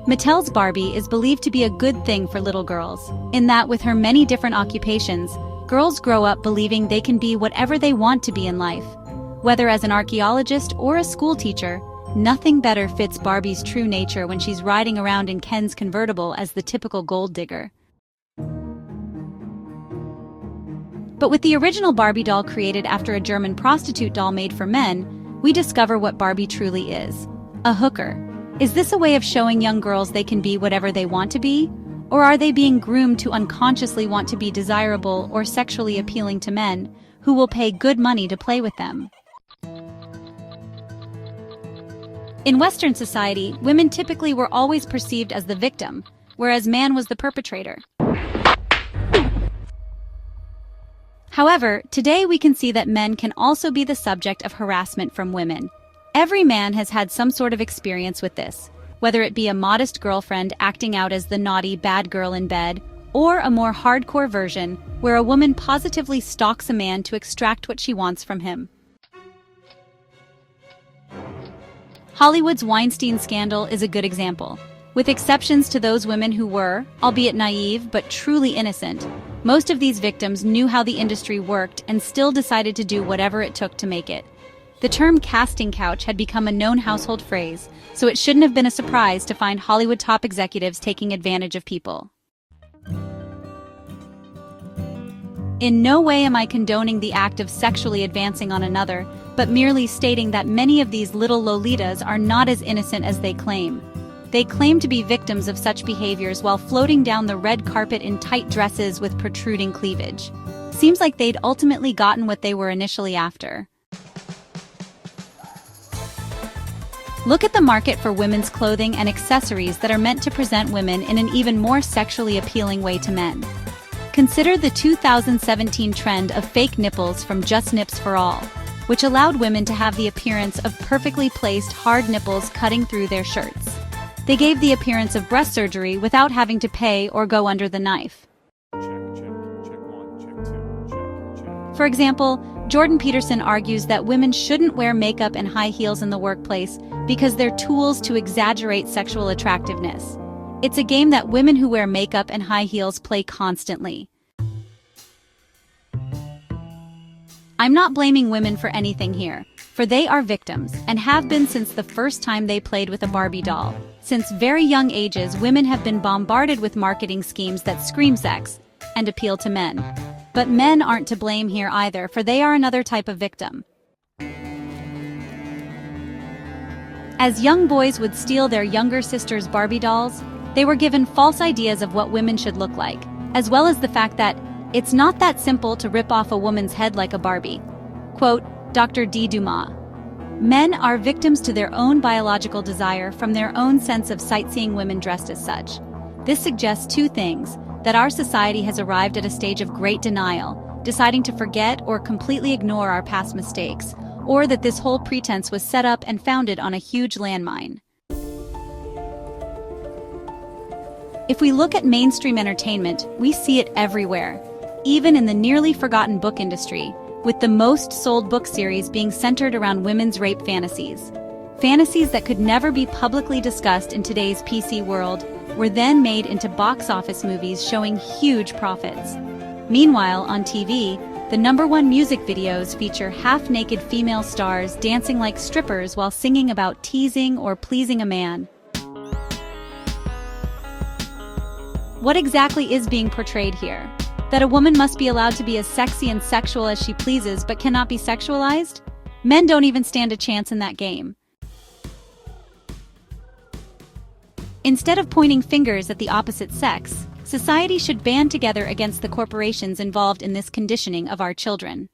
Mattel's Barbie is believed to be a good thing for little girls, in that with her many different occupations, girls grow up believing they can be whatever they want to be in life. Whether as an archaeologist or a school teacher, nothing better fits Barbie's true nature when she's riding around in Ken's convertible as the typical gold digger. But with the original Barbie doll created after a German prostitute doll made for men, we discover what Barbie truly is: a hooker. Is this a way of showing young girls they can be whatever they want to be? Or are they being groomed to unconsciously want to be desirable or sexually appealing to men, who will pay good money to play with them? In Western society, women typically were always perceived as the victim, whereas man was the perpetrator. However, today we can see that men can also be the subject of harassment from women. Every man has had some sort of experience with this, whether it be a modest girlfriend acting out as the naughty bad girl in bed, or a more hardcore version where a woman positively stalks a man to extract what she wants from him. Hollywood's Weinstein scandal is a good example. With exceptions to those women who were, albeit naive but truly innocent, most of these victims knew how the industry worked and still decided to do whatever it took to make it. The term casting couch had become a known household phrase, so it shouldn't have been a surprise to find Hollywood top executives taking advantage of people. In no way am I condoning the act of sexually advancing on another, but merely stating that many of these little Lolitas are not as innocent as they claim. They claim to be victims of such behaviors while floating down the red carpet in tight dresses with protruding cleavage. Seems like they'd ultimately gotten what they were initially after. Look at the market for women's clothing and accessories that are meant to present women in an even more sexually appealing way to men. Consider the 2017 trend of fake nipples from Just Nips for All, which allowed women to have the appearance of perfectly placed hard nipples cutting through their shirts. They gave the appearance of breast surgery without having to pay or go under the knife. Check one, check two, check. For example, Jordan Peterson argues that women shouldn't wear makeup and high heels in the workplace because they're tools to exaggerate sexual attractiveness. It's a game that women who wear makeup and high heels play constantly. I'm not blaming women for anything here, for they are victims and have been since the first time they played with a Barbie doll. Since very young ages, women have been bombarded with marketing schemes that scream sex and appeal to men. But men aren't to blame here either, for they are another type of victim. As young boys would steal their younger sisters' Barbie dolls, they were given false ideas of what women should look like, as well as the fact that it's not that simple to rip off a woman's head like a Barbie. Quote, Dr. D. Dumas. Men are victims to their own biological desire from their own sense of sightseeing women dressed as such. This suggests two things: that our society has arrived at a stage of great denial, deciding to forget or completely ignore our past mistakes, or that this whole pretense was set up and founded on a huge landmine. If we look at mainstream entertainment, we see it everywhere, even in the nearly forgotten book industry, with the most sold book series being centered around women's rape fantasies. Fantasies that could never be publicly discussed in today's PC world were then made into box office movies showing huge profits. Meanwhile, on TV, the #1 music videos feature half-naked female stars dancing like strippers while singing about teasing or pleasing a man. What exactly is being portrayed here? That a woman must be allowed to be as sexy and sexual as she pleases but cannot be sexualized? Men don't even stand a chance in that game. Instead of pointing fingers at the opposite sex, society should band together against the corporations involved in this conditioning of our children.